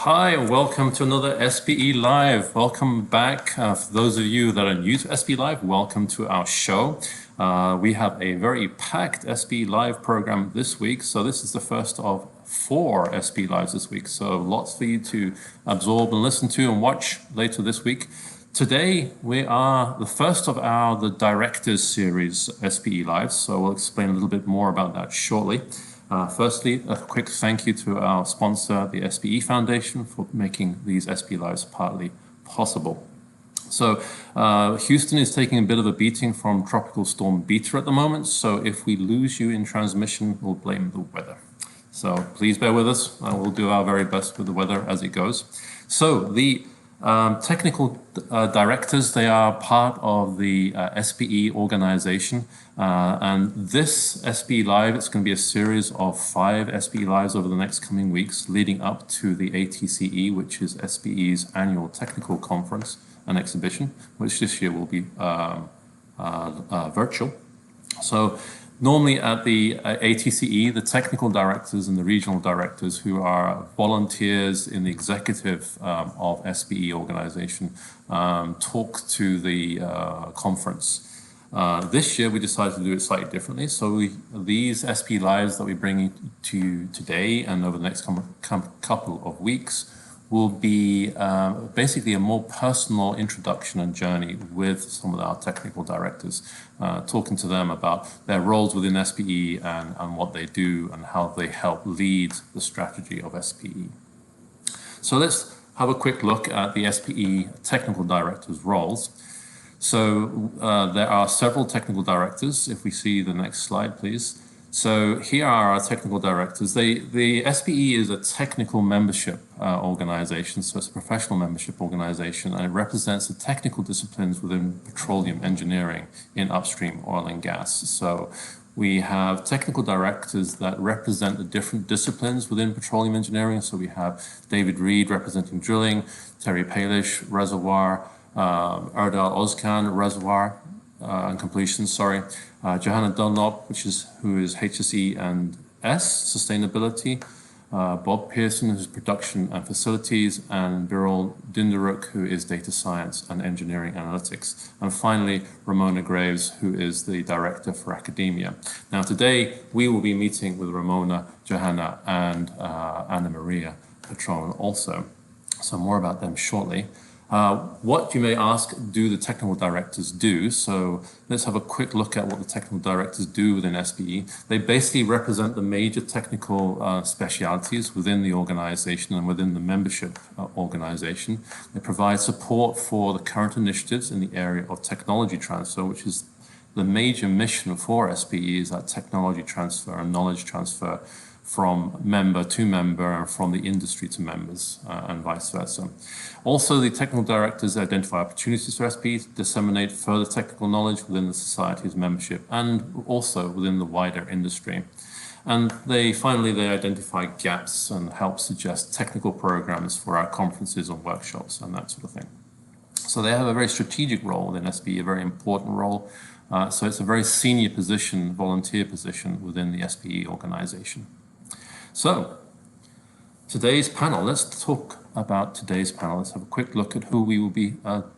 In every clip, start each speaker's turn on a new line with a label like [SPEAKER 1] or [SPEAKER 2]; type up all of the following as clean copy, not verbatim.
[SPEAKER 1] Hi, and welcome to another SPE Live. Welcome back. For those of you that are new to SPE Live, welcome to our show. We have a very packed SPE Live program this week. So this is the first of 4 SPE Lives this week. So lots for you to absorb and listen to and watch later this week. Today, we are the first of the Directors Series SPE Lives. So we'll explain a little bit more about that shortly. Firstly, a quick thank you to our sponsor, the SPE Foundation, for making these SPE Lives partly possible. So Houston is taking a bit of a beating from Tropical Storm Beta at the moment. So if we lose you in transmission, we'll blame the weather. So please bear with us. We'll do our very best with the weather as it goes. So the technical directors, they are part of the SPE organization. And this SPE Live, it's going to be a series of 5 SPE Lives over the next coming weeks, leading up to the ATCE, which is SPE's annual technical conference and exhibition, which this year will be virtual. So normally at the ATCE, the technical directors and the regional directors, who are volunteers in the executive of SPE organization, talk to the conference. This year we decided to do it slightly differently. So these SPE Lives that we bring to you today and over the next couple of weeks will be basically a more personal introduction and journey with some of our technical directors, talking to them about their roles within SPE and what they do and how they help lead the strategy of SPE. So let's have a quick look at the SPE technical directors' roles. So there are several technical directors. If we see the next slide, please. So here are our technical directors. The SPE is a technical membership organization, so it's a professional membership organization, and it represents the technical disciplines within petroleum engineering in upstream oil and gas. So we have technical directors that represent the different disciplines within petroleum engineering. So we have David Reed representing drilling, Terry Palish, reservoir, Erdal Ozkan, reservoir and completion, Johanna Dunlop, who is HSE and S, sustainability, Bob Pearson, who's production and facilities, and Birol Dindaruk, who is data science and engineering analytics. And finally, Ramona Graves, who is the director for academia. Now today, we will be meeting with Ramona, Johanna, and Anna Maria Patron also. So more about them shortly. What, you may ask, do the technical directors do? So let's have a quick look at what the technical directors do within SPE. They basically represent the major technical specialities within the organization and within the membership organization. They provide support for the current initiatives in the area of technology transfer, which is the major mission for SPE, is that technology transfer and knowledge transfer from member to member and from the industry to members and vice versa. Also, the technical directors identify opportunities for SPE to disseminate further technical knowledge within the society's membership and also within the wider industry. And finally, they identify gaps and help suggest technical programs for our conferences and workshops and that sort of thing. So they have a very strategic role within SPE, a very important role. So it's a very senior position, volunteer position within the SPE organization. So, today's panel, let's talk about today's panel. Let's have a quick look at who we will be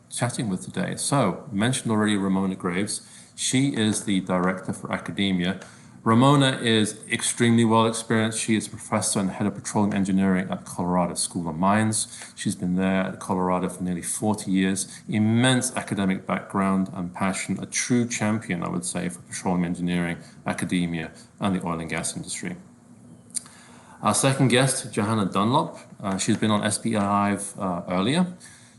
[SPEAKER 1] chatting with today. So, mentioned already Ramona Graves. She is the director for academia. Ramona is extremely well experienced. She is a professor and head of petroleum engineering at Colorado School of Mines. She's been there at Colorado for nearly 40 years. Immense academic background and passion, a true champion, I would say, for petroleum engineering, academia, and the oil and gas industry. Our second guest, Johanna Dunlop. She's been on SPE Live earlier.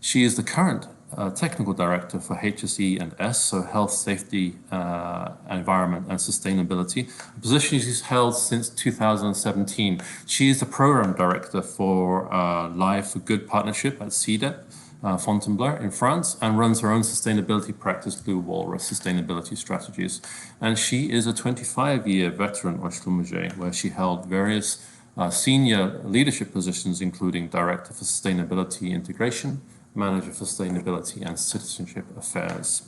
[SPEAKER 1] She is the current technical director for HSE and S, so health, safety, environment, and sustainability, a position she's held since 2017. She is the program director for Live for Good partnership at CDEP, Fontainebleau in France, and runs her own sustainability practice, Blue Walrus Sustainability Strategies. And she is a 25-year veteran of Schlumberger, where she held various senior leadership positions, including Director for Sustainability Integration, Manager for Sustainability and Citizenship Affairs.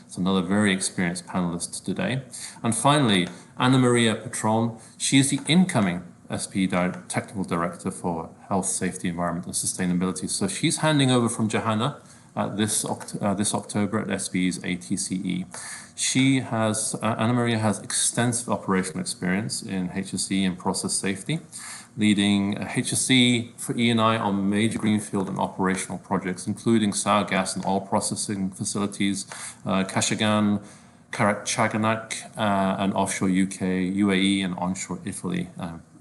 [SPEAKER 1] It's another very experienced panelist today. And finally, Anna Maria Patron. She is the incoming SPE Technical Director for Health, Safety, Environment and Sustainability. So she's handing over from Johanna this October at SPE's ATCE. Anna Maria has extensive operational experience in HSE and process safety, leading HSE for E&I on major greenfield and operational projects, including sour gas and oil processing facilities, Kashagan, Karachaganak, and offshore UK, UAE, and onshore Italy.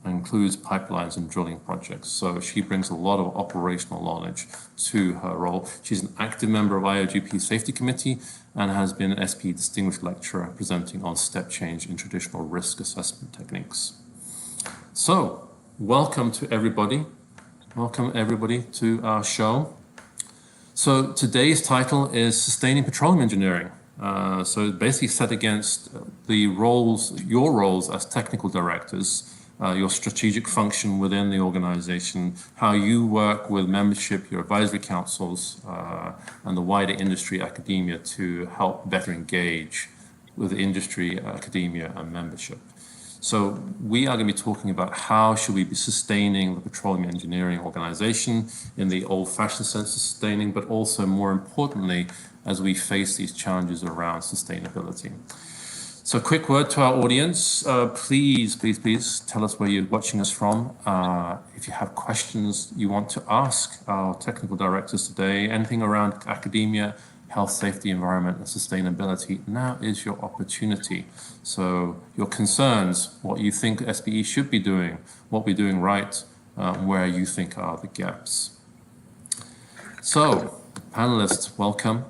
[SPEAKER 1] Includes pipelines and drilling projects. So she brings a lot of operational knowledge to her role. She's an active member of IOGP Safety Committee and has been an SPE Distinguished Lecturer presenting on step change in traditional risk assessment techniques. So, welcome everybody to our show. So today's title is Sustaining Petroleum Engineering. So basically set against your roles as technical directors, your strategic function within the organization, how you work with membership, your advisory councils, and the wider industry academia to help better engage with industry, academia, and membership. So we are going to be talking about how should we be sustaining the petroleum engineering organization in the old-fashioned sense of sustaining, but also more importantly, as we face these challenges around sustainability. So a quick word to our audience, please tell us where you're watching us from. If you have questions you want to ask our technical directors today, anything around academia, health, safety, environment, and sustainability, now is your opportunity. So your concerns, what you think SPE should be doing, what we're doing right, where you think are the gaps. So, panelists, welcome.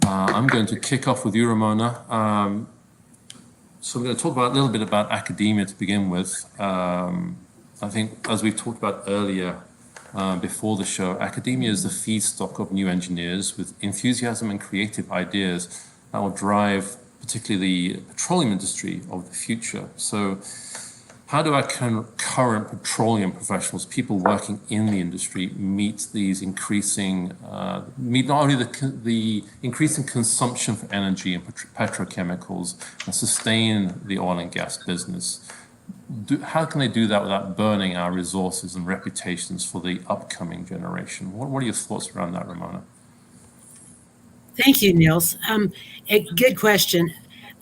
[SPEAKER 1] I'm going to kick off with you, Ramona. So we're going to talk a little bit about academia to begin with. I think, as we've talked about earlier, before the show, academia is the feedstock of new engineers with enthusiasm and creative ideas that will drive particularly the petroleum industry of the future. So how do our current petroleum professionals, people working in the industry, meet these meet not only the increasing consumption for energy and petrochemicals and sustain the oil and gas business? How can they do that without burning our resources and reputations for the upcoming generation? What are your thoughts around that, Ramona?
[SPEAKER 2] Thank you, Niels. A good question.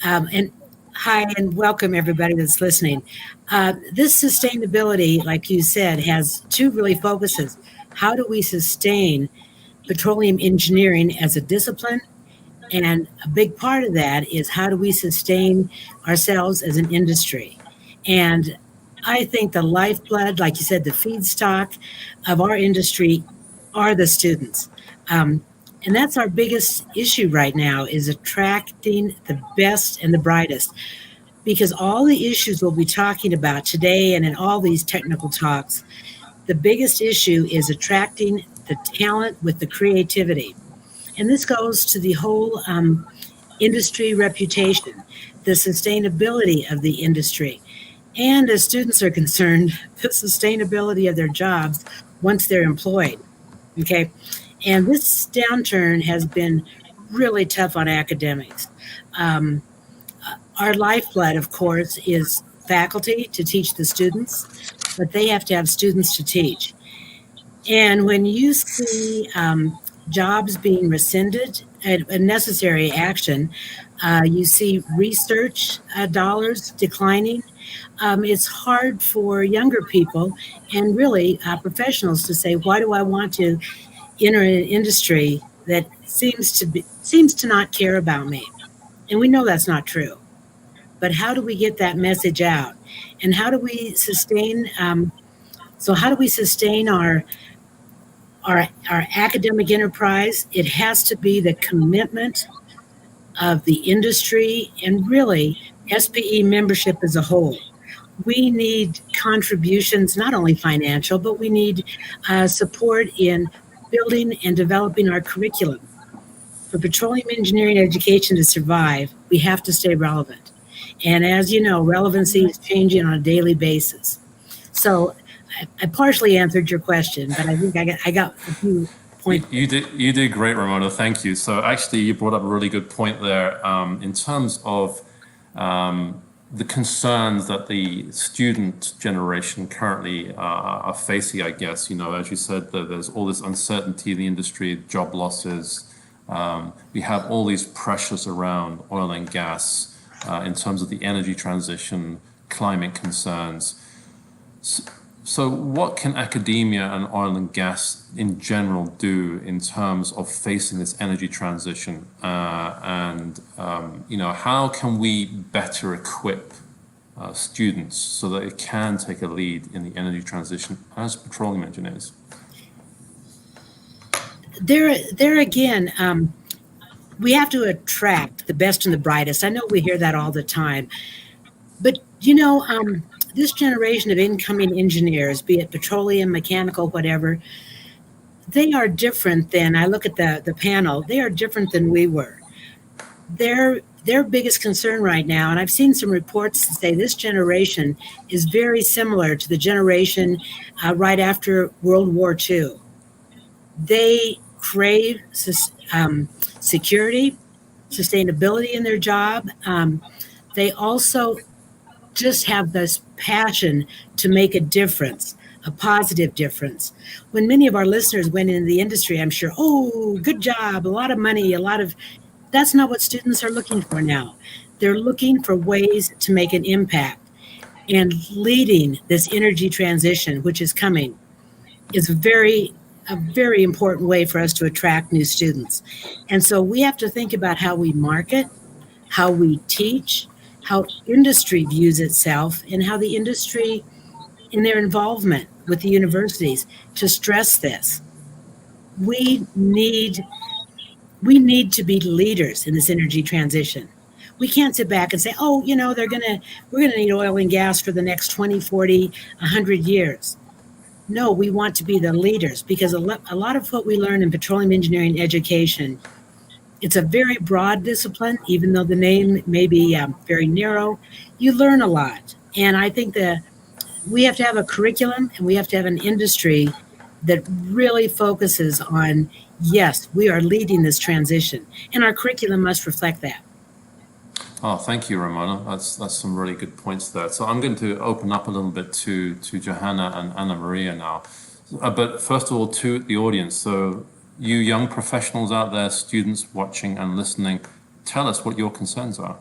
[SPEAKER 2] And hi, and welcome everybody that's listening. This sustainability, like you said, has two really focuses. How do we sustain petroleum engineering as a discipline? And a big part of that is how do we sustain ourselves as an industry? And I think the lifeblood, like you said, the feedstock of our industry are the students. And that's our biggest issue right now, is attracting the best and the brightest. Because all the issues we'll be talking about today and in all these technical talks, the biggest issue is attracting the talent with the creativity. And this goes to the whole industry reputation, the sustainability of the industry. And as students are concerned, the sustainability of their jobs once they're employed, okay? And this downturn has been really tough on academics. Our lifeblood, of course, is faculty to teach the students, but they have to have students to teach. And when you see jobs being rescinded, a necessary action, you see research dollars declining, it's hard for younger people and really professionals to say, why do I want to enter an industry that seems to not care about me? And we know that's not true. But how do we get that message out? And how do we sustain? How do we sustain our academic enterprise? It has to be the commitment of the industry and really SPE membership as a whole. We need contributions, not only financial, but we need support in building and developing our curriculum. For petroleum engineering education to survive, we have to stay relevant. And as you know, relevancy is changing on a daily basis. So I partially answered your question, but I think I got a few points.
[SPEAKER 1] You did great, Ramona. Thank you. So actually, you brought up a really good point there in terms of the concerns that the student generation currently are facing, I guess, as you said, there's all this uncertainty in the industry, job losses. We have all these pressures around oil and gas in terms of the energy transition, climate concerns. So what can academia and oil and gas in general do in terms of facing this energy transition? How can we better equip students so that it can take a lead in the energy transition as petroleum engineers?
[SPEAKER 2] There again, we have to attract the best and the brightest. I know we hear that all the time, but this generation of incoming engineers, be it petroleum, mechanical, whatever, they are different than, I look at the panel, they are different than we were. Their biggest concern right now, and I've seen some reports that say this generation is very similar to the generation right after World War II. They crave security, sustainability in their job. They also just have this passion to make a difference, a positive difference. When many of our listeners went into the industry, I'm sure, oh, good job, a lot of money, that's not what students are looking for now. They're looking for ways to make an impact. And leading this energy transition, which is coming, is a very important way for us to attract new students. And so we have to think about how we market, how we teach, how industry views itself, and how the industry in their involvement with the universities to stress this. We need to be leaders in this energy transition. We can't sit back and say, oh, we're going to need oil and gas for the next 20, 40, 100 years. No, we want to be the leaders, because a lot of what we learn in petroleum engineering education, it's a very broad discipline, even though the name may be very narrow. You learn a lot. And I think that we have to have a curriculum, and we have to have an industry that really focuses on, yes, we are leading this transition, and our curriculum must reflect that.
[SPEAKER 1] Oh, thank you, Ramona. That's some really good points there. So I'm going to open up a little bit to Johanna and Anna Maria now. But first of all, to the audience. So you young professionals out there, students watching and listening, tell us what your concerns are.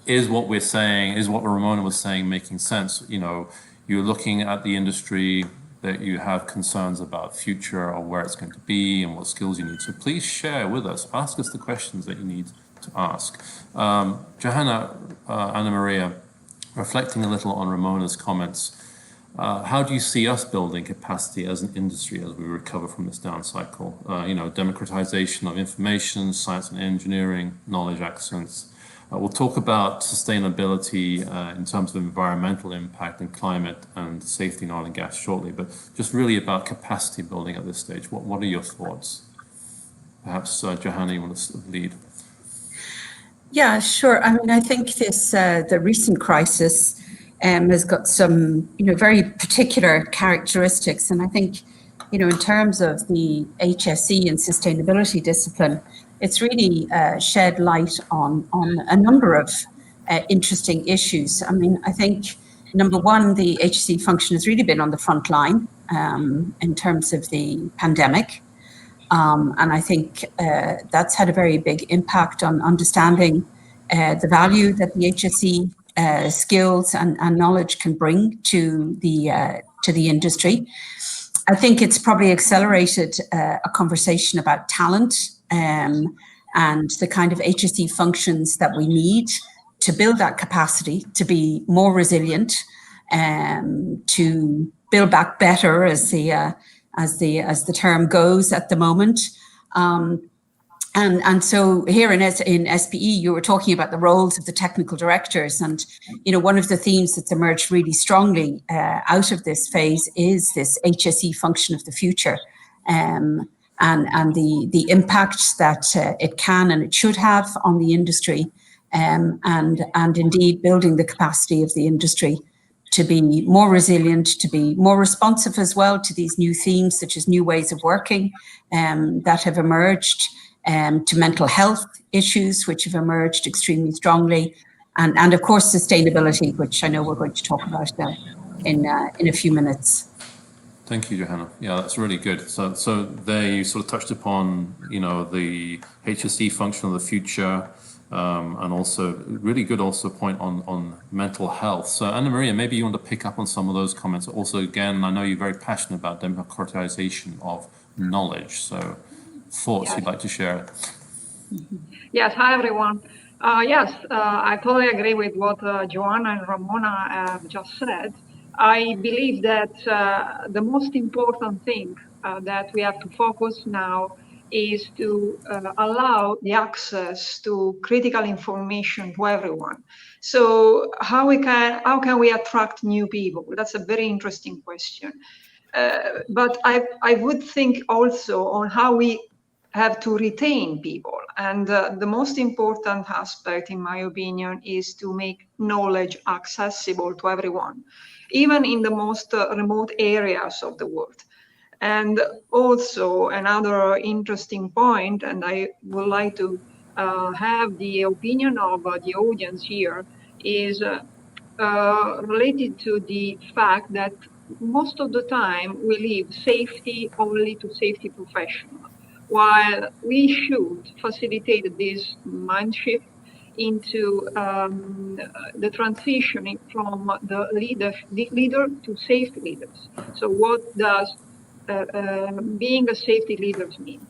[SPEAKER 1] Is what we're saying, is what Ramona was saying making sense? You're looking at the industry, that you have concerns about future or where it's going to be and what skills you need. So please share with us, ask us the questions that you need to ask. Johanna, Anna Maria, reflecting a little on Ramona's comments, how do you see us building capacity as an industry as we recover from this down cycle? Democratization of information, science and engineering, knowledge accents. We'll talk about sustainability in terms of environmental impact and climate and safety in oil and gas shortly, but just really about capacity building at this stage. What are your thoughts? Perhaps, Johanna, you want to lead?
[SPEAKER 3] Yeah, sure. I mean, I think the recent crisis has got some, very particular characteristics. And I think, in terms of the HSE and sustainability discipline, it's really shed light on a number of interesting issues. I mean, I think, number one, the HSE function has really been on the front line in terms of the pandemic. And I think that's had a very big impact on understanding the value that the HSE skills and knowledge can bring to the industry. I think it's probably accelerated a conversation about talent and the kind of HSE functions that we need to build that capacity, to be more resilient, to build back better, as the term goes at the moment. And so here in SPE, you were talking about the roles of the technical directors, and one of the themes that's emerged really strongly out of this phase is this HSE function of the future, and the impact that it can and it should have on the industry, and indeed building the capacity of the industry to be more resilient, to be more responsive as well to these new themes, such as new ways of working that have emerged, to mental health issues, which have emerged extremely strongly, and of course sustainability, which I know we're going to talk about in a few minutes.
[SPEAKER 1] Thank you, Johanna. Yeah, that's really good. So there you sort of touched upon, the HSE function of the future, and also really good point on mental health. So Anna Maria, maybe you want to pick up on some of those comments. Also, again, I know you're very passionate about democratization of knowledge. So thoughts you'd like to share?
[SPEAKER 4] Yes, hi everyone. I totally agree with what Johanna and Ramona have just said. I believe that the most important thing that we have to focus now is to allow the access to critical information to everyone. So how can we attract new people? That's a very interesting question. But I would think also on how we have to retain people. And the most important aspect, in my opinion, is to make knowledge accessible to everyone, even in the most remote areas of the world. And also another interesting point, and I would like to have the opinion of the audience here, is related to the fact that most of the time we leave safety only to safety professionals, while we should facilitate this mind shift into the transitioning from the leader to safety leaders. So what does being a safety leader mean?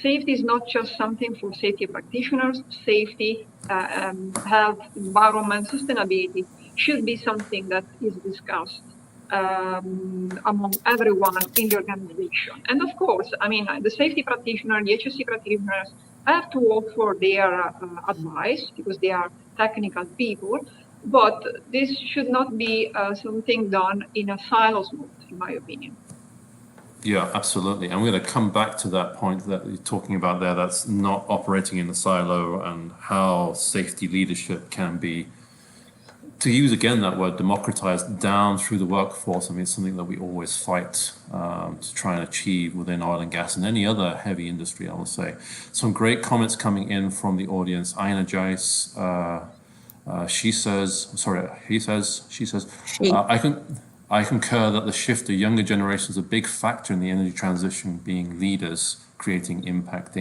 [SPEAKER 4] Safety is not just something for safety practitioners. Safety, health, environment, sustainability should be something that is discussed among everyone in the organization. And of course, I mean, the safety practitioner, the HSE practitioners have to offer their advice because they are technical people, but this should not be something done in a silos mode, in my opinion.
[SPEAKER 1] Yeah, absolutely. And we're going to come back to that point that you're talking about there, that's not operating in a silo, and how safety leadership can be, to use again that word, democratized down through the workforce. I mean, it's something that we always fight to try and achieve within oil and gas and any other heavy industry, I will say. Some great comments coming in from the audience. Aina Jais, she says, I concur that the shift to younger generations is a big factor in the energy transition, being leaders, creating impact.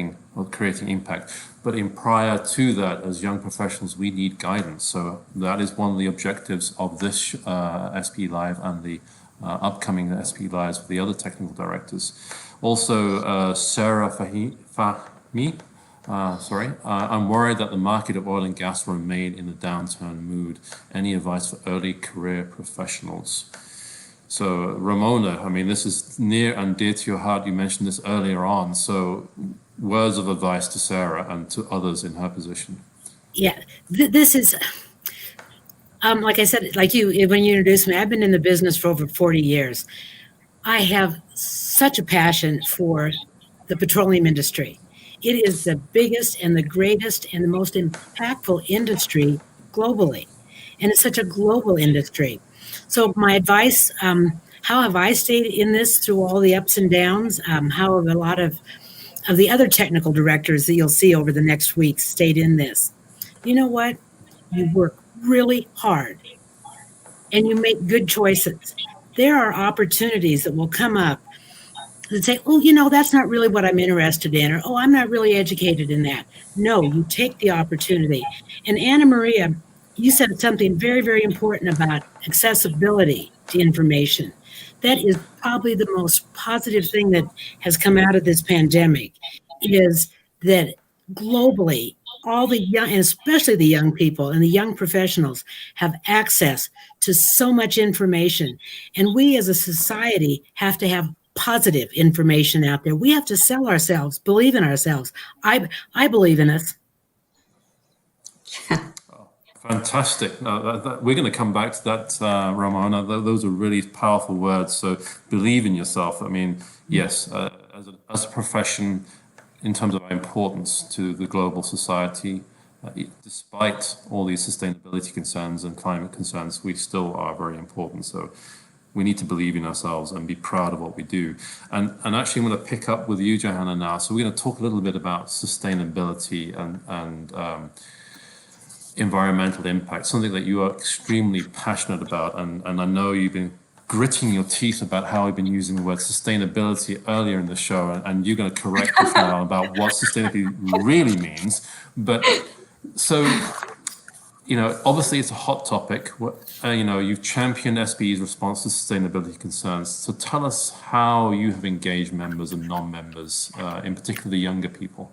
[SPEAKER 1] But in prior to that, as young professionals, we need guidance. So that is one of the objectives of this SPE Live and the upcoming SPE Lives with the other technical directors. Also, Sarah Fahmi, I'm worried that the market of oil and gas will remain in a downturn mood. Any advice for early career professionals? So Ramona, I mean, this is near and dear to your heart. You mentioned this earlier on. So words of advice to Sarah and to others in her position.
[SPEAKER 2] Yeah, this is, like I said, like when you introduced me, I've been in the business for over 40 years. I have such a passion for the petroleum industry. It is the biggest and the greatest and the most impactful industry globally. And it's such a global industry. So my advice, how have I stayed in this through all the ups and downs? How have a lot of the other technical directors that you'll see over the next week stayed in this? You know what? You work really hard and you make good choices. There are opportunities that will come up that say, oh, that's not really what I'm interested in, or, oh, I'm not really educated in that. No, you take the opportunity. And Anna Maria, you said something very, very important about accessibility to information. That is probably the most positive thing that has come out of this pandemic, is that globally, all the young, and especially the young people and the young professionals, have access to so much information. And we as a society have to have positive information out there. We have to sell ourselves, believe in ourselves. I believe in us.
[SPEAKER 1] Fantastic. We're going to come back to that, Ramona. Those are really powerful words. So believe in yourself. I mean, yes, as a profession, in terms of our importance to the global society, despite all these sustainability concerns and climate concerns, we still are very important. So we need to believe in ourselves and be proud of what we do. And actually, I'm going to pick up with you, Johanna, now. So we're going to talk a little bit about sustainability and environmental impact, something that you are extremely passionate about. And I know you've been gritting your teeth about how I've been using the word sustainability earlier in the show, and you're going to correct us now about what sustainability really means. But so, obviously it's a hot topic. You've championed SPE's response to sustainability concerns. So tell us how you have engaged members and non-members, in particular the younger people.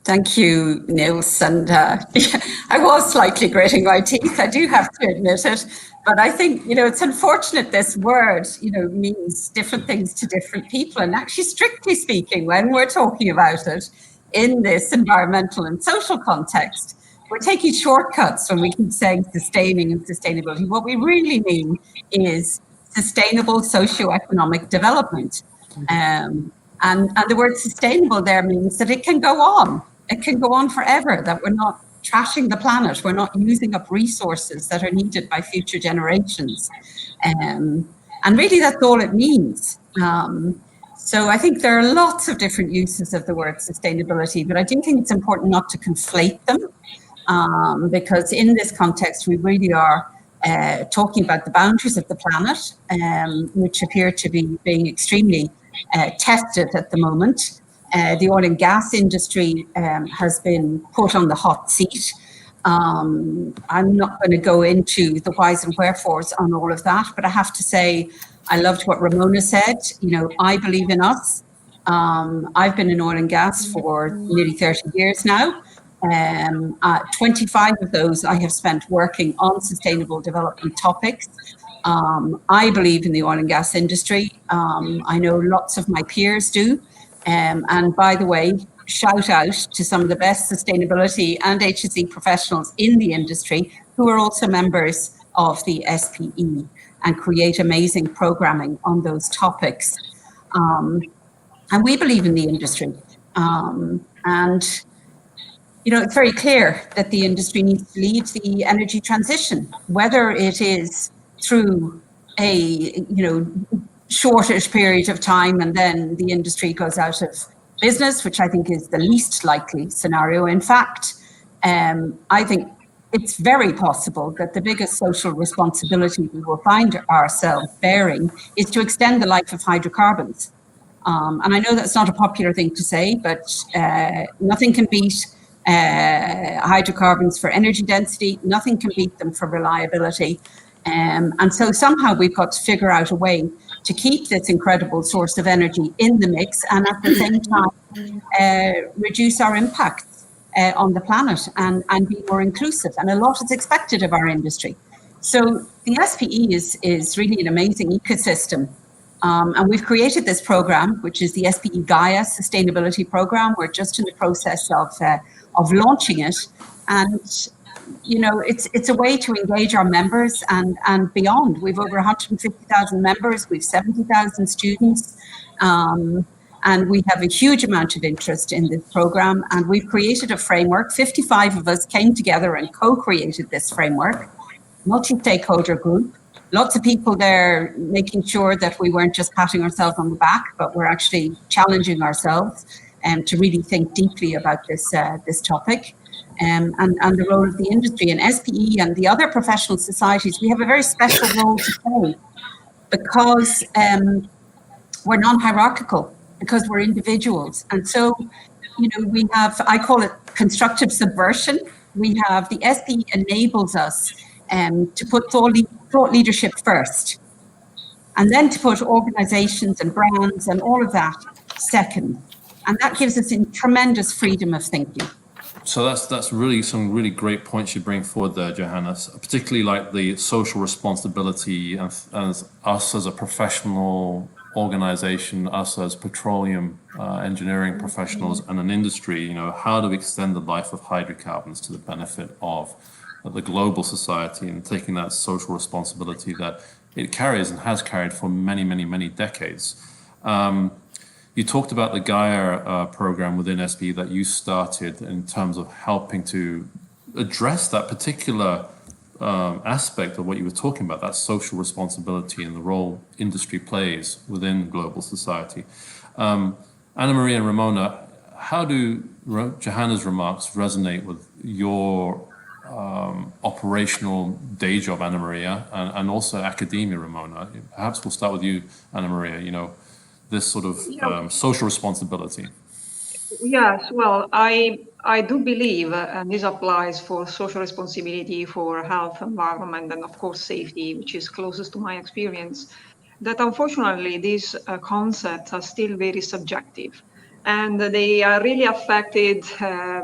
[SPEAKER 3] Thank you, Nils. And I was slightly gritting my teeth, I do have to admit it. But I think, it's unfortunate this word, means different things to different people. And actually, strictly speaking, when we're talking about it in this environmental and social context, we're taking shortcuts when we keep saying sustaining and sustainability. What we really mean is sustainable socioeconomic development. And the word sustainable there means that it can go on. It can go on forever, that we're not trashing the planet. We're not using up resources that are needed by future generations. And really, that's all it means. So I think there are lots of different uses of the word sustainability, but I do think it's important not to conflate them, because in this context, we really are talking about the boundaries of the planet, which appear to be being extremely tested at the moment. The oil and gas industry has been put on the hot seat. I'm not going to go into the whys and wherefores on all of that, but I have to say, I loved what Ramona said. I believe in us. I've been in oil and gas for nearly 30 years now. 25 of those I have spent working on sustainable development topics. I believe in the oil and gas industry. I know lots of my peers do. And by the way, shout out to some of the best sustainability and HSE professionals in the industry who are also members of the SPE and create amazing programming on those topics. And we believe in the industry. It's very clear that the industry needs to lead the energy transition, whether it is through a, shortish period of time and then the industry goes out of business, which I think is the least likely scenario. In fact, I think it's very possible that the biggest social responsibility we will find ourselves bearing is to extend the life of hydrocarbons. And I know that's not a popular thing to say, but nothing can beat hydrocarbons for energy density. Nothing can beat them for reliability. And so somehow we've got to figure out a way to keep this incredible source of energy in the mix and at the same time reduce our impacts on the planet and be more inclusive. And a lot is expected of our industry. So the SPE is really an amazing ecosystem. And we've created this program, which is the SPE Gaia Sustainability Program. We're just in the process of launching it. And it's a way to engage our members and beyond. We've over 150,000 members, we've 70,000 students, and we have a huge amount of interest in this program. And we've created a framework. 55 of us came together and co-created this framework, multi-stakeholder group. Lots of people there making sure that we weren't just patting ourselves on the back, but we're actually challenging ourselves to really think deeply about this topic. And the role of the industry and SPE and the other professional societies. We have a very special role to play because we're non-hierarchical, because we're individuals. And so, we have, I call it constructive subversion. We have, the SPE enables us to put thought leadership first, and then to put organizations and brands and all of that second. And that gives us a tremendous freedom of thinking.
[SPEAKER 1] So that's really some really great points you bring forward there, Johanna, particularly like the social responsibility and as us as a professional organization, us as petroleum engineering professionals and an industry, how do we extend the life of hydrocarbons to the benefit of the global society and taking that social responsibility that it carries and has carried for many, many, many decades. You talked about the Gaia program within SPE that you started in terms of helping to address that particular aspect of what you were talking about, that social responsibility and the role industry plays within global society. Anna Maria and Ramona, how do Johanna's remarks resonate with your operational day job, Anna Maria, and also academia, Ramona? Perhaps we'll start with you, Anna Maria. This sort of social responsibility.
[SPEAKER 4] Yes, well, I do believe, and this applies for social responsibility, for health, environment, and of course safety, which is closest to my experience, that unfortunately these concepts are still very subjective. And they are really affected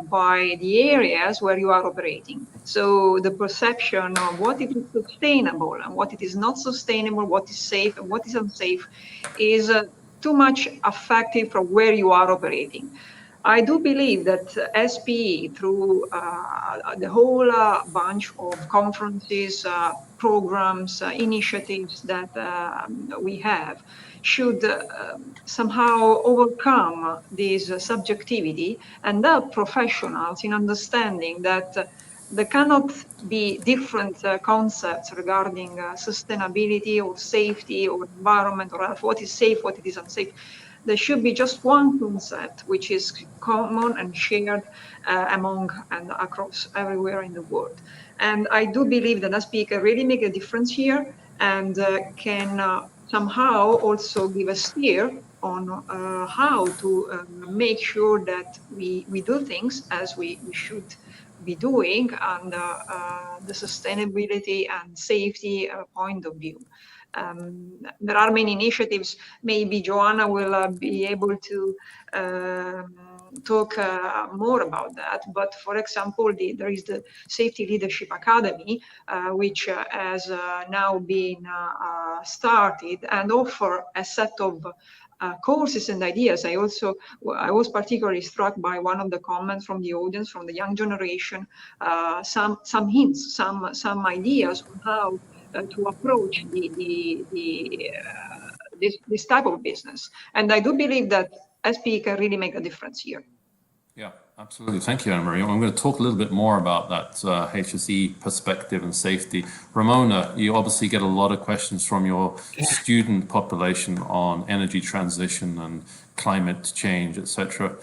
[SPEAKER 4] by the areas where you are operating. So the perception of what it is sustainable and what it is not sustainable, what is safe and what is unsafe is too much affected from where you are operating. I do believe that SPE, through the whole bunch of conferences, programs, initiatives that we have, should somehow overcome this subjectivity and help professionals in understanding that there cannot be different concepts regarding sustainability or safety or environment or health, what is safe, what it is unsafe. There should be just one concept which is common and shared among and across everywhere in the world. And I do believe that SPE can really make a difference here and can somehow also give a steer on how to make sure that we do things as we should be doing and the sustainability and safety point of view. There are many initiatives. Maybe Johana will be able to talk more about that. But for example, there is the Safety Leadership Academy, which has now been started and offer a set of courses and ideas. I was particularly struck by one of the comments from the audience, from the young generation, some hints, some ideas on how to approach this type of business. And I do believe that SPE can really make a difference here.
[SPEAKER 1] Yeah, absolutely. Thank you, Anna Maria. I'm going to talk a little bit more about that HSE perspective and safety. Ramona, you obviously get a lot of questions from your student population on energy transition and climate change, etc.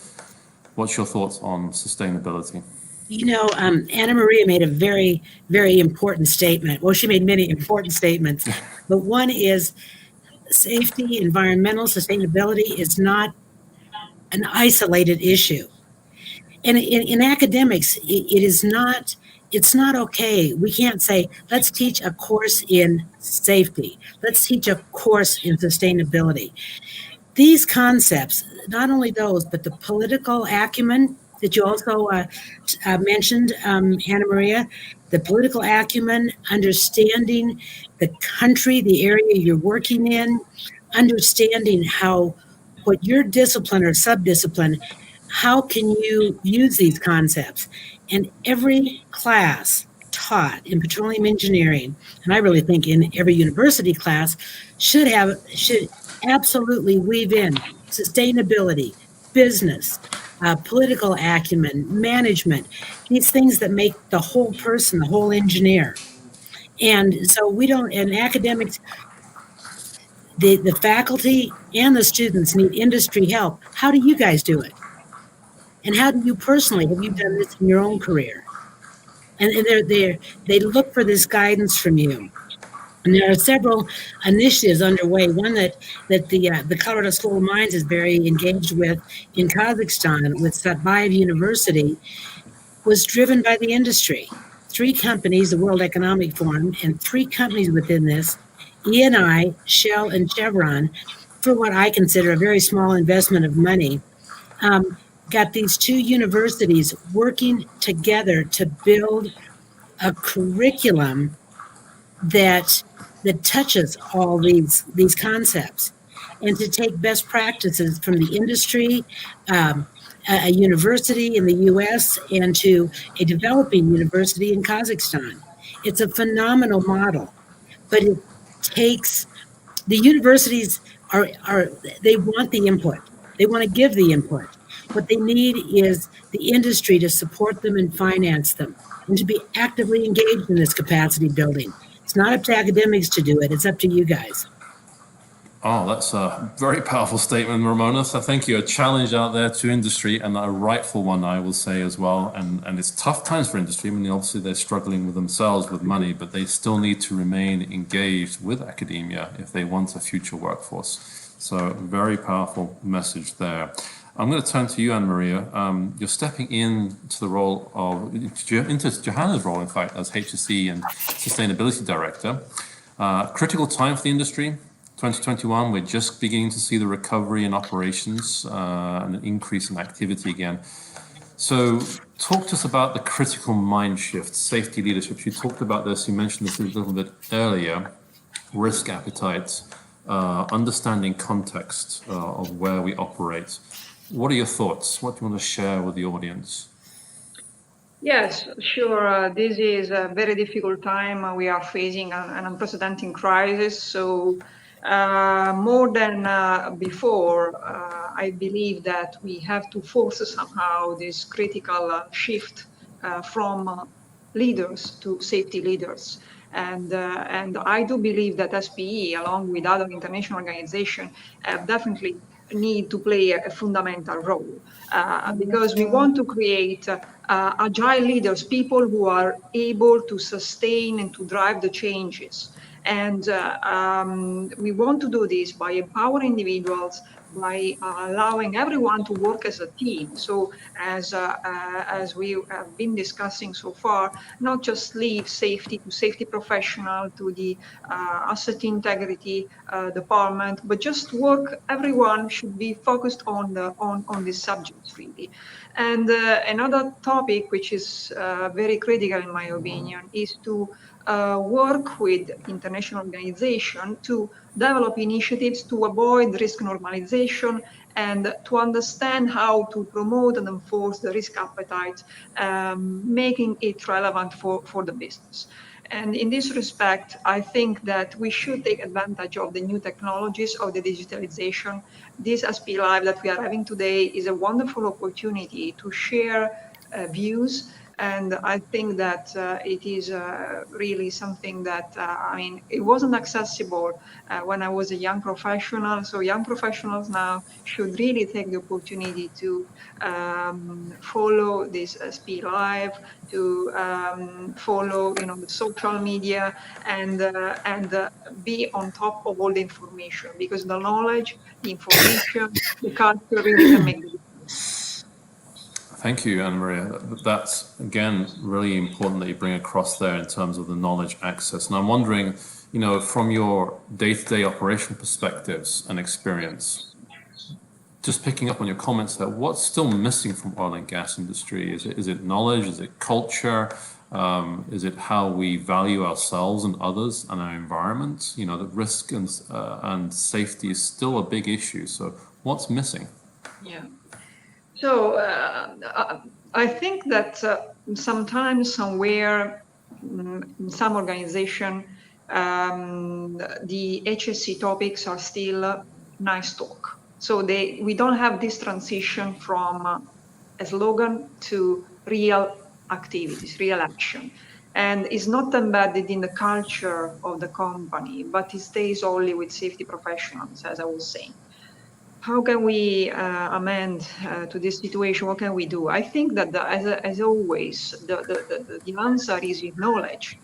[SPEAKER 1] What's your thoughts on sustainability?
[SPEAKER 2] Anna Maria made a very, very important statement. Well, she made many important statements, but one is safety, environmental sustainability is not an isolated issue. And in academics, it's not okay. We can't say, let's teach a course in safety. Let's teach a course in sustainability. These concepts, not only those, but the political acumen that you also mentioned, Anna Maria, the political acumen, understanding the country, the area you're working in, understanding what your discipline or subdiscipline, how can you use these concepts? And every class taught in petroleum engineering, and I really think in every university class, should absolutely weave in sustainability, business, political acumen, management, these things that make the whole person, the whole engineer. And so in academics, the faculty and the students need industry help. How do you guys do it? And how do you personally, have you done this in your own career? And they look for this guidance from you. And there are several initiatives underway. One that the Colorado School of Mines is very engaged with in Kazakhstan with Satbayev University was driven by the industry. 3 companies, the World Economic Forum, and 3 companies within this, E&I, Shell, and Chevron, for what I consider a very small investment of money, got these 2 universities working together to build a curriculum that touches all these concepts, and to take best practices from the industry, a university in the US, and to a developing university in Kazakhstan. It's a phenomenal model, but it takes, the universities they want the input. They want to give the input. What they need is the industry to support them and finance them, and to be actively engaged in this capacity building. It's not up to academics to do it. It's up to you guys.
[SPEAKER 1] Oh, that's a very powerful statement, Ramona. So thank you. A challenge out there to industry, and a rightful one, I will say as well. And it's tough times for industry. I mean, obviously they're struggling with themselves with money, but they still need to remain engaged with academia if they want a future workforce. So very powerful message there. I'm going to turn to you, Anna Maria. You're stepping into the role into Johanna's role, in fact, as HSE and Sustainability Director. Critical time for the industry. 2021, we're just beginning to see the recovery in operations and an increase in activity again. So talk to us about the critical mind shift, safety leadership. You talked about this, you mentioned this a little bit earlier, risk appetite, understanding context of where we operate. What are your thoughts? What do you want to share with the audience?
[SPEAKER 4] Yes, sure. This is a very difficult time. We are facing an unprecedented crisis. So more than before, I believe that we have to force somehow this critical shift from leaders to safety leaders. And I do believe that SPE, along with other international organizations, definitely need to play a fundamental role because we want to create agile leaders, people who are able to sustain and to drive the changes. And we want to do this by empowering individuals, by allowing everyone to work as a team. So as we have been discussing so far, not just leave safety to safety professional, to the asset integrity department, but just work, everyone should be focused on these subjects really. And another topic which is very critical in my opinion is to work with international organizations to develop initiatives to avoid risk normalization and to understand how to promote and enforce the risk appetite, making it relevant for the business. And in this respect, I think that we should take advantage of the new technologies of the digitalization. This SPE Live that we are having today is a wonderful opportunity to share views. And I think that it is really something that, I mean, it wasn't accessible when I was a young professional. So young professionals now should really take the opportunity to follow this SPE Live, to follow, you know, the social media and be on top of all the information, because the knowledge, the information, the culture really can make the difference.
[SPEAKER 1] Thank you, Anna Maria. That's, again, really important that you bring across there in terms of the knowledge access. And I'm wondering, you know, from your day-to-day operational perspectives and experience, just picking up on your comments there, what's still missing from oil and gas industry? Is it knowledge? Is it culture? Is it how we value ourselves and others and our environment? You know, the risk and safety is still a big issue. So what's missing?
[SPEAKER 4] Yeah. So I think that sometimes somewhere in some organization, the HSE topics are still nice talk. So we don't have this transition from a slogan to real activities, real action. And it's not embedded in the culture of the company, but it stays only with safety professionals, as I was saying. How can we amend to this situation? What can we do? I think that as always, the answer is in knowledge.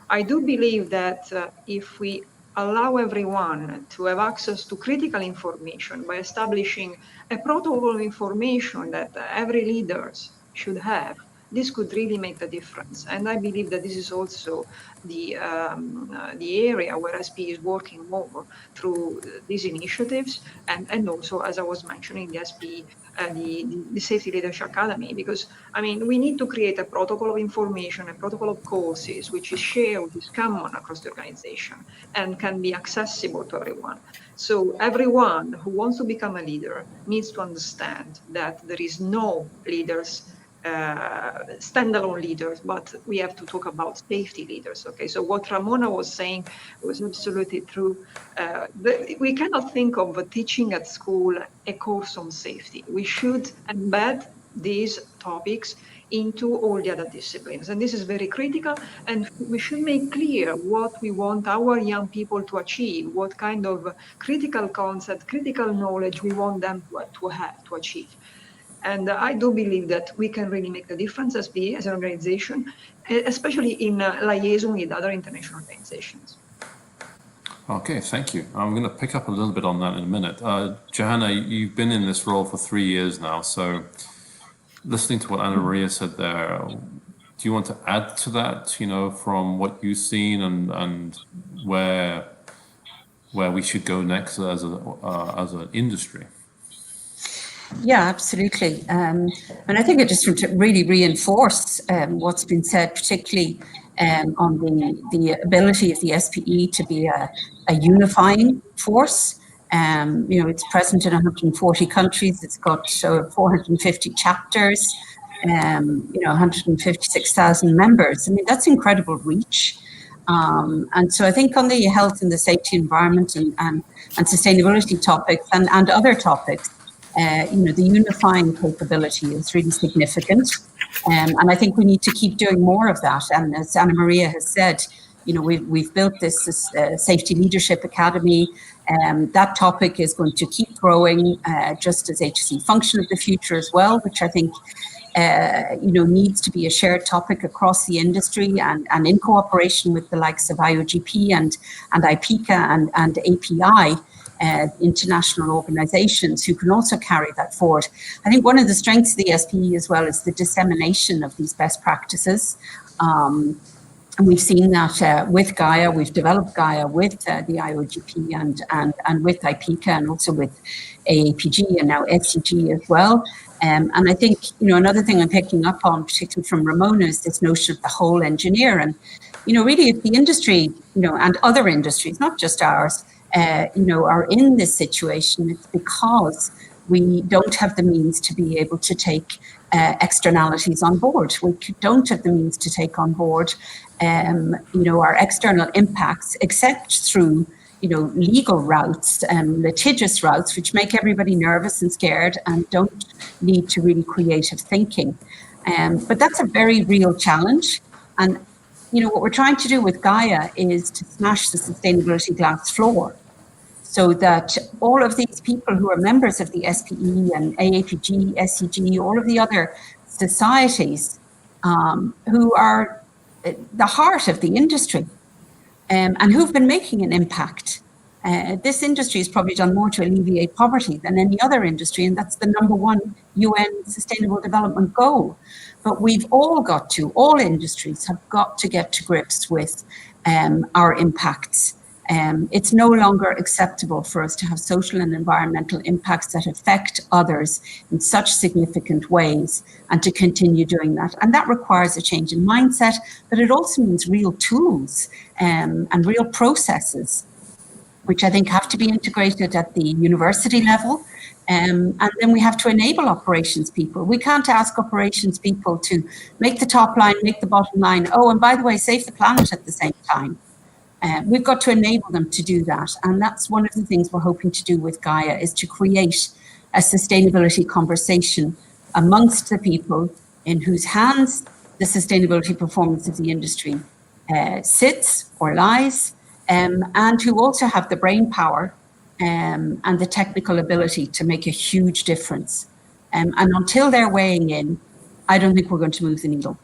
[SPEAKER 4] I do believe that if we allow everyone to have access to critical information by establishing a protocol of information that every leader should have, this could really make the difference. And I believe that this is also the area where SPE is working more through these initiatives, and also, as I was mentioning, the SPE, the Safety Leadership Academy, because, I mean, we need to create a protocol of information, a protocol of courses, which is shared, which is common across the organization, and can be accessible to everyone. So everyone who wants to become a leader needs to understand that there is no leaders, standalone leaders, but we have to talk about safety leaders. Okay, so what Ramona was saying was absolutely true. We cannot think of teaching at school a course on safety. We should embed these topics into all the other disciplines. And this is very critical, and we should make clear what we want our young people to achieve, what kind of critical concept, critical knowledge we want them to achieve. And I do believe that we can really make a difference as SPE, as an organization, especially in liaison with other international organizations.
[SPEAKER 1] Okay, thank you. I'm going to pick up a little bit on that in a minute. Johanna, you've been in this role for 3 years now, so listening to what Anna Maria said there, do you want to add to that, you know, from what you've seen and where we should go next as an industry?
[SPEAKER 3] Yeah, absolutely. And I think I just want to really reinforce what's been said, particularly on the ability of the SPE to be a unifying force. You know, it's present in 140 countries. It's got 450 chapters, you know, 156,000 members. I mean, that's incredible reach. And so I think on the health and the safety environment and sustainability topics and other topics, you know, the unifying capability is really significant. And I think we need to keep doing more of that. And as Anna Maria has said, you know, we've built this Safety Leadership Academy. That topic is going to keep growing, just as HSE Function of the Future as well, which I think, you know, needs to be a shared topic across the industry and in cooperation with the likes of IOGP and IPICA and API. International organizations who can also carry that forward. I think one of the strengths of the SPE as well is the dissemination of these best practices. And we've seen that with Gaia. We've developed Gaia with the IOGP and with IPICA and also with AAPG and now SCG as well. And I think, you know, another thing I'm picking up on, particularly from Ramona, is this notion of the whole engineer. And, you know, really if the industry, you know, and other industries, not just ours, you know, are in this situation, it's because we don't have the means to be able to take externalities on board. We don't have the means to take on board, you know, our external impacts, except through, you know, legal routes and litigious routes, which make everybody nervous and scared and don't lead to really creative thinking. But that's a very real challenge. And, you know, what we're trying to do with Gaia is to smash the sustainability glass floor, so that all of these people who are members of the SPE and AAPG, SCG, all of the other societies who are the heart of the industry and who've been making an impact. This industry has probably done more to alleviate poverty than any other industry, and that's the #1 UN Sustainable Development Goal. But we've all industries have got to get to grips with our impacts. It's no longer acceptable for us to have social and environmental impacts that affect others in such significant ways and to continue doing that. And that requires a change in mindset, but it also means real tools and real processes, which I think have to be integrated at the university level. And then we have to enable operations people. We can't ask operations people to make the top line, make the bottom line, oh, and by the way, save the planet at the same time. We've got to enable them to do that. And that's one of the things we're hoping to do with Gaia, is to create a sustainability conversation amongst the people in whose hands the sustainability performance of the industry sits or lies, and who also have the brain power and the technical ability to make a huge difference. And until they're weighing in, I don't think we're going to move the needle.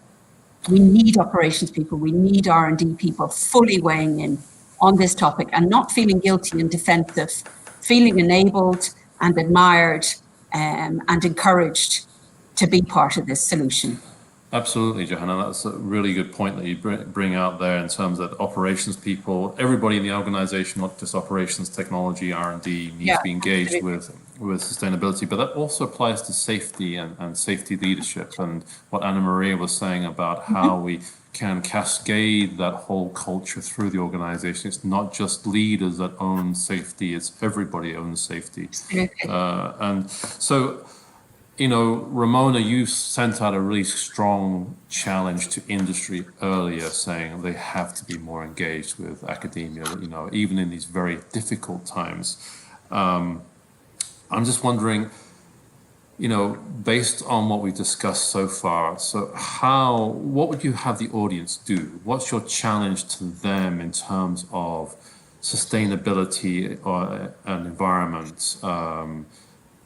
[SPEAKER 3] We need operations people, we need R&D people fully weighing in on this topic and not feeling guilty and defensive, feeling enabled and admired and encouraged to be part of this solution.
[SPEAKER 1] Absolutely, Johanna. That's a really good point that you bring out there in terms of operations people, everybody in the organization, not just operations, technology, R&D, needs to be engaged with sustainability. But that also applies to safety and safety leadership, and what Anna Maria was saying about how we can cascade that whole culture through the organization. It's not just leaders that own safety, it's everybody owns safety. And so, you know, Ramona, you sent out a really strong challenge to industry earlier, saying they have to be more engaged with academia, you know, even in these very difficult times. I'm just wondering, based on what we've discussed so far, so what would you have the audience do? What's your challenge to them in terms of sustainability and environment,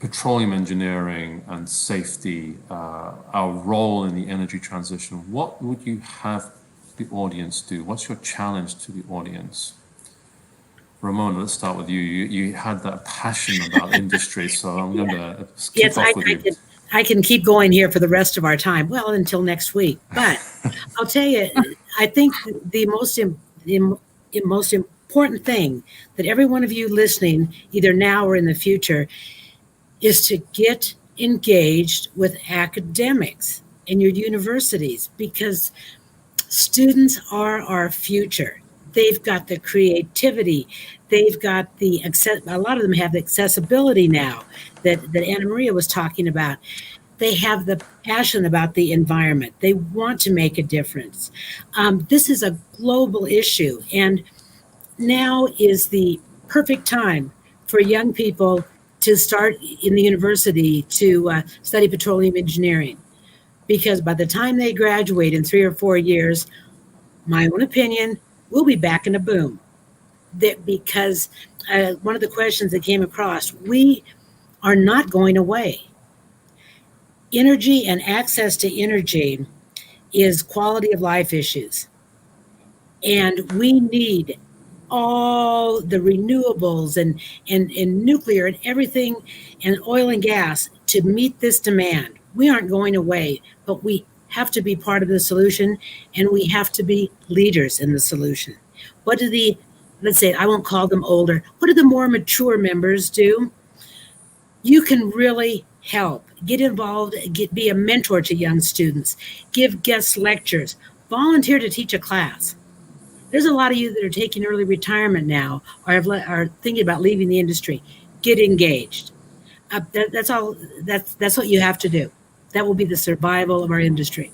[SPEAKER 1] petroleum engineering and safety, our role in the energy transition? What would you have the audience do? What's your challenge to the audience? Ramona, let's start with you. You had that passion about industry, so I'm going to kick off with you.
[SPEAKER 2] I can keep going here for the rest of our time. Well, until next week. But I'll tell you, I think the most important thing that every one of you listening, either now or in the future, is to get engaged with academics in your universities, because students are our future. They've got the creativity. They've got a lot of them have the accessibility now that Anna Maria was talking about. They have the passion about the environment. They want to make a difference. This is a global issue, and now is the perfect time for young people to start in the university to study petroleum engineering, because by the time they graduate in 3 or 4 years, my own opinion, we'll be back in a boom. Because one of the questions that came across, we are not going away. Energy and access to energy is quality of life issues. And we need all the renewables and nuclear and everything and oil and gas to meet this demand. We aren't going away, but we have to be part of the solution, and we have to be leaders in the solution. What do let's say, I won't call them older, what do the more mature members do? You can really help, get involved, be a mentor to young students, give guest lectures, volunteer to teach a class. There's a lot of you that are taking early retirement now, or are thinking about leaving the industry. Get engaged. That's all. That's what you have to do. That will be the survival of our industry.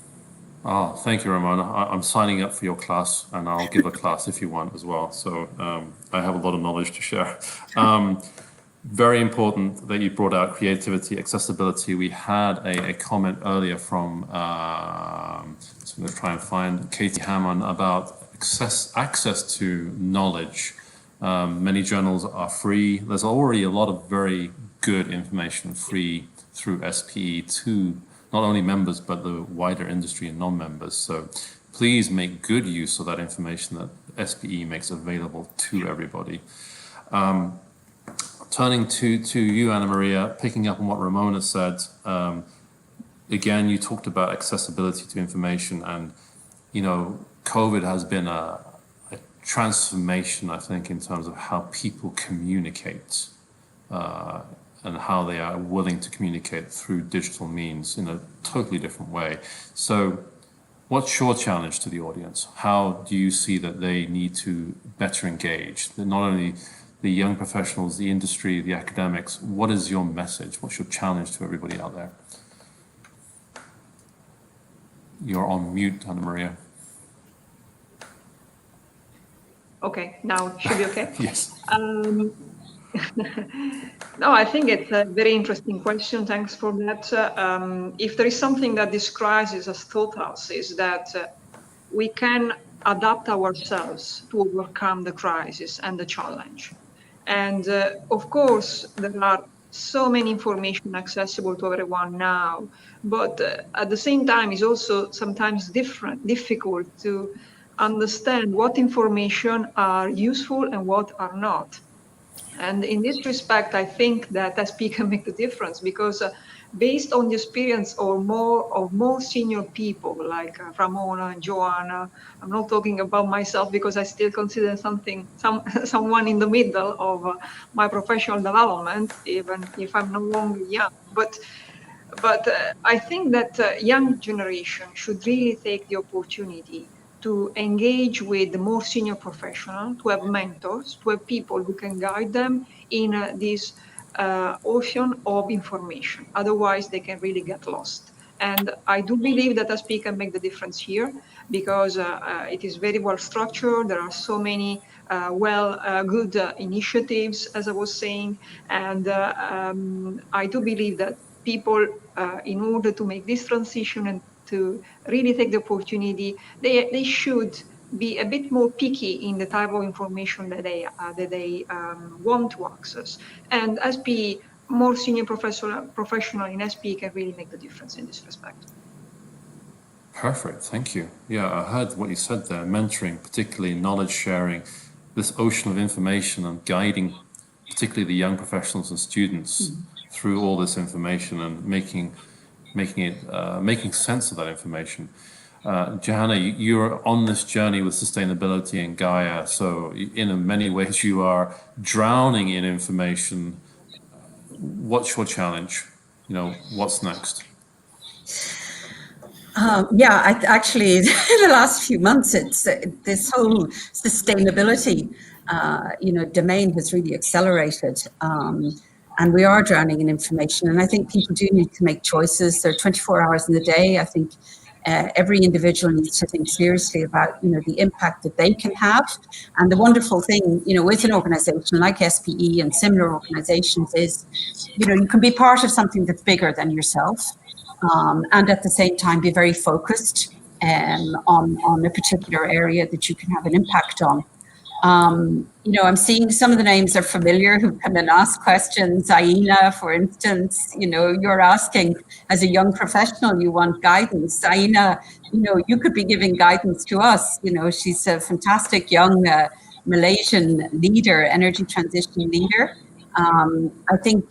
[SPEAKER 1] Oh, thank you, Ramona. I'm signing up for your class, and I'll give a class if you want as well. So I have a lot of knowledge to share. Very important that you brought out creativity, accessibility. We had a comment earlier from, so I'm going to try and find Katie Hammond about access to knowledge. Many journals are free. There's already a lot of very good information free through SPE to not only members, but the wider industry and non-members. So please make good use of that information that SPE makes available to everybody. Turning to you, Anna Maria, picking up on what Ramona said, again, you talked about accessibility to information, and, COVID has been a transformation, I think, in terms of how people communicate, and how they are willing to communicate through digital means in a totally different way. So what's your challenge to the audience? How do you see that they need to better engage? Not only the young professionals, the industry, the academics, what is your message? What's your challenge to everybody out there? You're on mute, Anna Maria.
[SPEAKER 4] Okay, now it should be okay.
[SPEAKER 1] Yes.
[SPEAKER 4] No, I think it's a very interesting question. Thanks for that. If there is something that this crisis has taught us, is that we can adapt ourselves to overcome the crisis and the challenge. And of course, there are so many information accessible to everyone now, but at the same time, it's also sometimes difficult to understand what information are useful and what are not. And in this respect, I think that SPE can make the difference, because based on the experience of more senior people like Ramona and Johana, I'm not talking about myself because I still consider someone in the middle of my professional development, even if I'm no longer young. But I think that young generation should really take the opportunity to engage with the more senior professional, to have mentors, to have people who can guide them in this ocean of information. Otherwise, they can really get lost. And I do believe that SPE can make the difference here, because it is very well structured. There are so many good initiatives, as I was saying. And I do believe that people, in order to make this transition and to really take the opportunity, they should be a bit more picky in the type of information that they want to access. And SPE, more senior professional in SPE can really make the difference in this respect.
[SPEAKER 1] Perfect, thank you. Yeah, I heard what you said there, mentoring, particularly knowledge sharing, this ocean of information and guiding particularly the young professionals and students through all this information and making sense of that information. Johanna, you're on this journey with sustainability and Gaia, so in many ways you are drowning in information. What's your challenge? You know, what's next?
[SPEAKER 3] Actually, in the last few months, it's this whole sustainability, domain has really accelerated, and we are drowning in information. And I think people do need to make choices. There are 24 hours in the day. I think every individual needs to think seriously about, the impact that they can have. And the wonderful thing, with an organization like SPE and similar organizations is, you can be part of something that's bigger than yourself. And at the same time be very focused on a particular area that you can have an impact on. I'm seeing some of the names are familiar who come and ask questions. Aina, for instance, you're asking as a young professional, you want guidance. Aina, you could be giving guidance to us. She's a fantastic young Malaysian leader, energy transition leader. I think,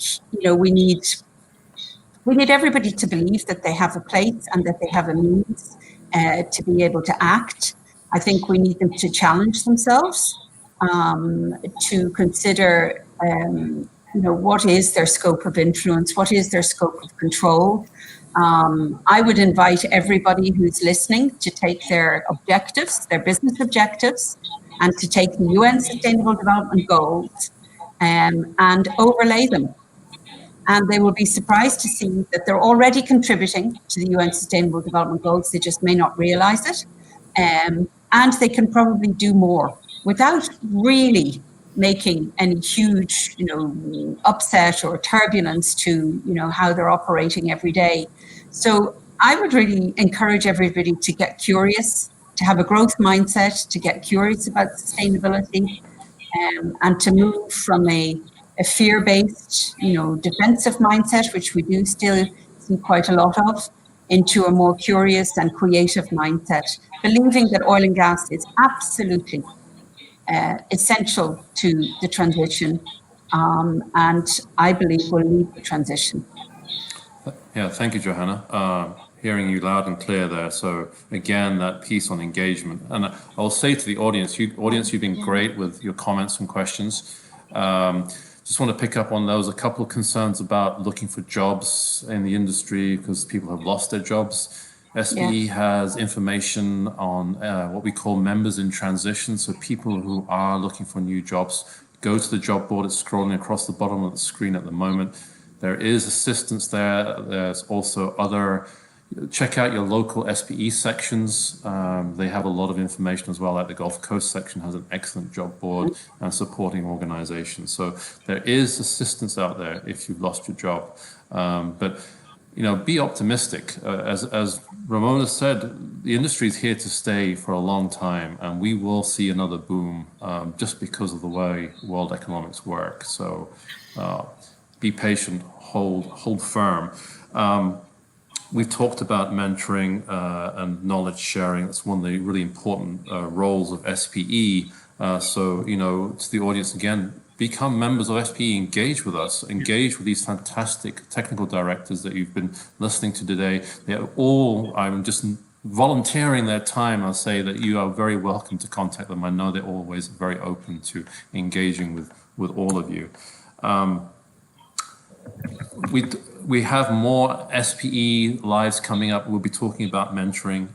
[SPEAKER 3] we need everybody to believe that they have a place and that they have a means to be able to act. I think we need them to challenge themselves, to consider, what is their scope of influence, what is their scope of control. I would invite everybody who's listening to take their objectives, their business objectives, and to take the UN Sustainable Development Goals and overlay them. And they will be surprised to see that they're already contributing to the UN Sustainable Development Goals. They just may not realize it. And they can probably do more without really making any huge, upset or turbulence to, how they're operating every day. So I would really encourage everybody to get curious, to have a growth mindset, to get curious about sustainability, and to move from a fear-based, defensive mindset, which we do still see quite a lot of, into a more curious and creative mindset, believing that oil and gas is absolutely essential to the transition, and I believe will lead the transition.
[SPEAKER 1] Yeah, thank you, Johanna. Hearing you loud and clear there. So again, that piece on engagement. And I'll say to the audience, you've been great with your comments and questions. Just want to pick up on those. A couple of concerns about looking for jobs in the industry because people have lost their jobs. SPE has information on what we call members in transition. So people who are looking for new jobs, go to the job board. It's scrolling across the bottom of the screen at the moment. There is assistance there. There's also check out your local SPE sections. They have a lot of information as well, like the Gulf Coast section has an excellent job board and supporting organizations. So there is assistance out there if you've lost your job. But, be optimistic. As Ramona said, the industry is here to stay for a long time, and we will see another boom just because of the way world economics work. So be patient, hold firm. We've talked about mentoring and knowledge sharing. That's one of the really important roles of SPE. So, to the audience again, become members of SPE, engage with us, engage with these fantastic technical directors that you've been listening to today. They're all, I'm just volunteering their time. I'll say that you are very welcome to contact them. I know they're always very open to engaging with all of you. We have more SPE lives coming up. We'll be talking about mentoring.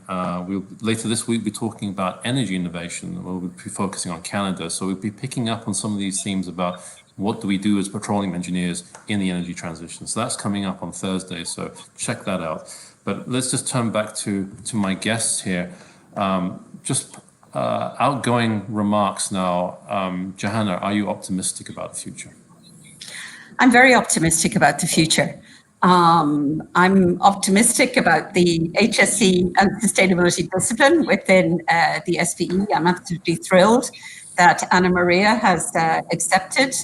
[SPEAKER 1] Later this week, we'll be talking about energy innovation. We'll be focusing on Canada. So we'll be picking up on some of these themes about what do we do as petroleum engineers in the energy transition. So that's coming up on Thursday. So check that out. But let's just turn back to my guests here. Outgoing remarks now. Johanna, are you optimistic about the future?
[SPEAKER 3] I'm very optimistic about the future. I'm optimistic about the HSE and sustainability discipline within the SPE. I'm absolutely thrilled that Anna Maria has accepted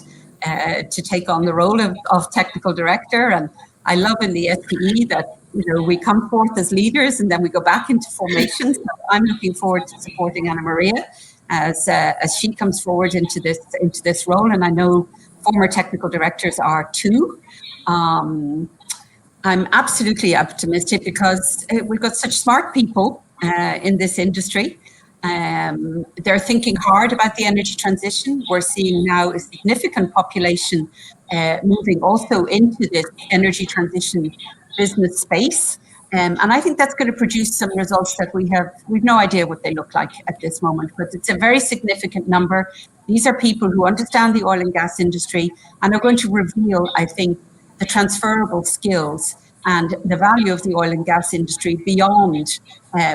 [SPEAKER 3] to take on the role of technical director. And I love in the SPE that we come forth as leaders and then we go back into formation. So I'm looking forward to supporting Anna Maria as she comes forward into this role. And I know former technical directors are too. I'm absolutely optimistic because we've got such smart people in this industry. They're thinking hard about the energy transition. We're seeing now a significant population moving also into this energy transition business space. And I think that's going to produce some results that we've no idea what they look like at this moment, but it's a very significant number. These are people who understand the oil and gas industry and are going to reveal, I think, the transferable skills and the value of the oil and gas industry beyond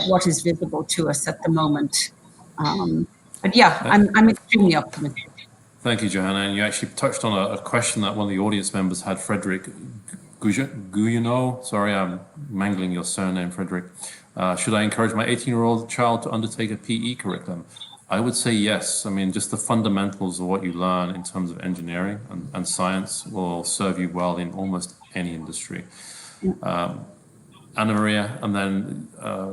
[SPEAKER 3] what is visible to us at the moment. But yeah, I'm extremely optimistic.
[SPEAKER 1] Thank you, Johanna. And you actually touched on a question that one of the audience members had, Frederick Guyonneau. Sorry, I'm mangling your surname, Frederick. Should I encourage my 18-year-old child to undertake a PE curriculum? I would say yes. I mean, just the fundamentals of what you learn in terms of engineering and science will serve you well in almost any industry. Anna Maria, and then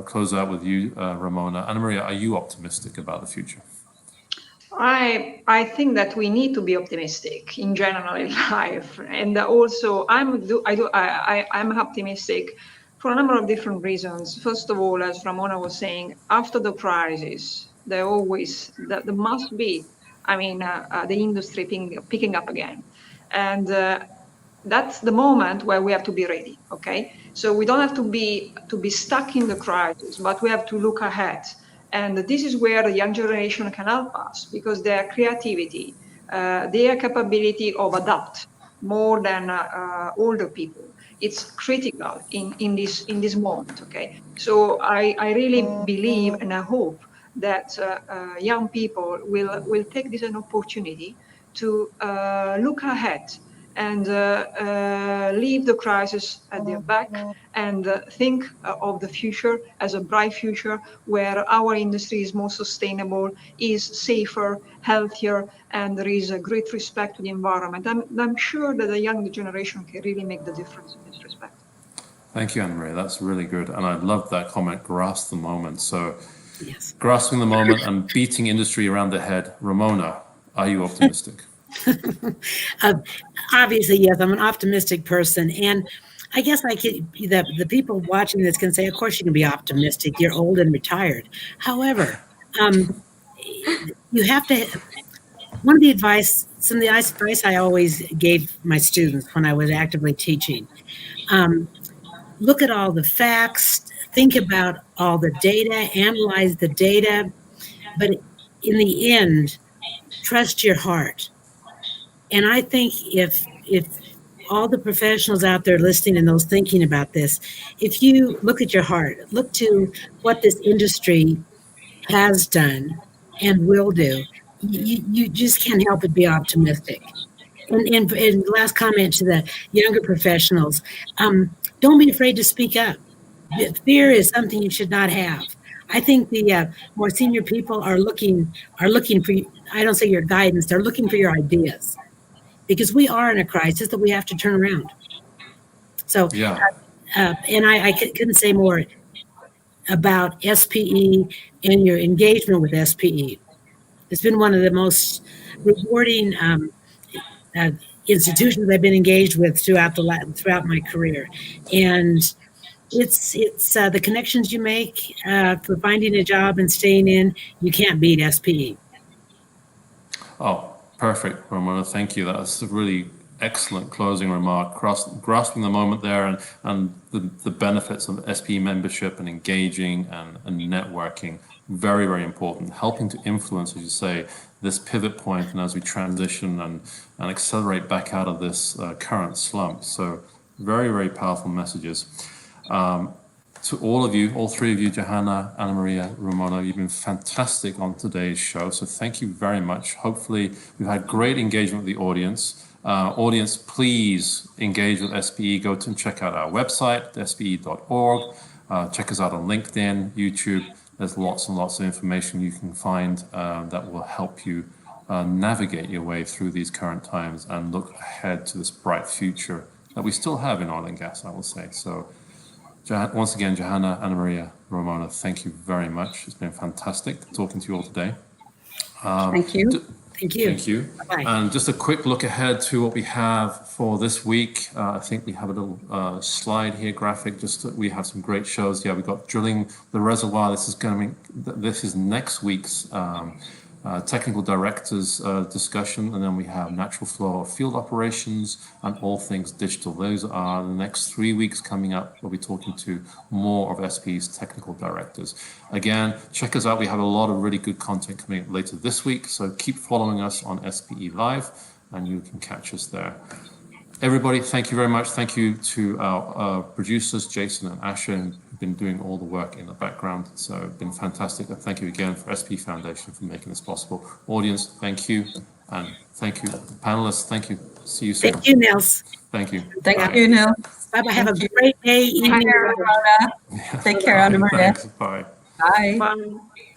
[SPEAKER 1] close out with you, Ramona. Anna Maria, are you optimistic about the future?
[SPEAKER 4] I think that we need to be optimistic in general in life, and also I'm optimistic for a number of different reasons. First of all, as Ramona was saying, after the crisis, there must be, the industry picking up again, and that's the moment where we have to be ready. Okay, so we don't have to be stuck in the crisis, but we have to look ahead, and this is where the young generation can help us because their creativity, their capability of adapt more than older people. It's critical in this moment. Okay, so I really believe and I hope that young people will take this as an opportunity to look ahead and leave the crisis at their back and think of the future as a bright future where our industry is more sustainable, is safer, healthier, and there is a great respect to the environment. I'm sure that the young generation can really make the difference in this respect.
[SPEAKER 1] Thank you, Anna Maria. That's really good. And I love that comment, grasp the moment. So
[SPEAKER 2] Yes.
[SPEAKER 1] Grasping the moment and beating industry around the head. Ramona, are you optimistic?
[SPEAKER 2] Obviously, yes, I'm an optimistic person. And I guess the people watching this can say, of course you can be optimistic. You're old and retired. However, you have to, some of the advice I always gave my students when I was actively teaching, look at all the facts, think about all the data, analyze the data, but in the end, trust your heart. And I think if all the professionals out there listening and those thinking about this, if you look at your heart, look to what this industry has done and will do, you just can't help but be optimistic. And last comment to the younger professionals, don't be afraid to speak up. Fear is something you should not have. I think the more senior people are looking for, I don't say your guidance, they're looking for your ideas. Because we are in a crisis that we have to turn around. So,
[SPEAKER 1] yeah.
[SPEAKER 2] And I couldn't say more about SPE and your engagement with SPE. It's been one of the most rewarding institutions I've been engaged with throughout my career, and it's the connections you make for finding a job and staying in. You can't beat SPE.
[SPEAKER 1] Oh, perfect, Ramona. Thank you. That's a really excellent closing remark. Grasping the moment there and the benefits of SPE membership and engaging and networking. Very, very important. Helping to influence, as you say, this pivot point and as we transition and accelerate back out of this current slump. So very, very powerful messages. To all of you, all three of you, Johanna, Anna Maria, Ramona, you've been fantastic on today's show. So thank you very much. Hopefully we've had great engagement with the audience. Audience, please engage with SPE. Go to and check out our website, spe.org. Check us out on LinkedIn, YouTube. There's lots and lots of information you can find that will help you navigate your way through these current times and look ahead to this bright future that we still have in oil and gas, I will say. So once again, Johanna, Anna Maria, Ramona, thank you very much. It's been fantastic talking to you all today.
[SPEAKER 3] Thank you.
[SPEAKER 2] Thank you.
[SPEAKER 1] Thank you.
[SPEAKER 2] Bye-bye.
[SPEAKER 1] And just a quick look ahead to what we have for this week. I think we have a little slide here, graphic. We have some great shows. Yeah, we've got drilling the reservoir. This is next week's technical directors discussion, and then we have natural flow of field operations and all things digital. Those are the next 3 weeks coming up. We'll be talking to more of SPE's technical directors. Again, check us out. We have a lot of really good content coming up later this week, so keep following us on SPE Live and you can catch us there. Everybody, thank you very much. Thank you to our producers, Jason and Asher, who've been doing all the work in the background. So it's been fantastic. And thank you again for SPE Foundation for making this possible. Audience, thank you. And thank you. Panelists, thank you. See you soon.
[SPEAKER 2] Thank you, Nils.
[SPEAKER 1] Thank you.
[SPEAKER 3] Thank you, Neil.
[SPEAKER 2] Bye-bye. Have a great day, evening.
[SPEAKER 3] Take care, Anna Maria.
[SPEAKER 1] Thanks. Bye.
[SPEAKER 3] Bye.
[SPEAKER 4] Bye.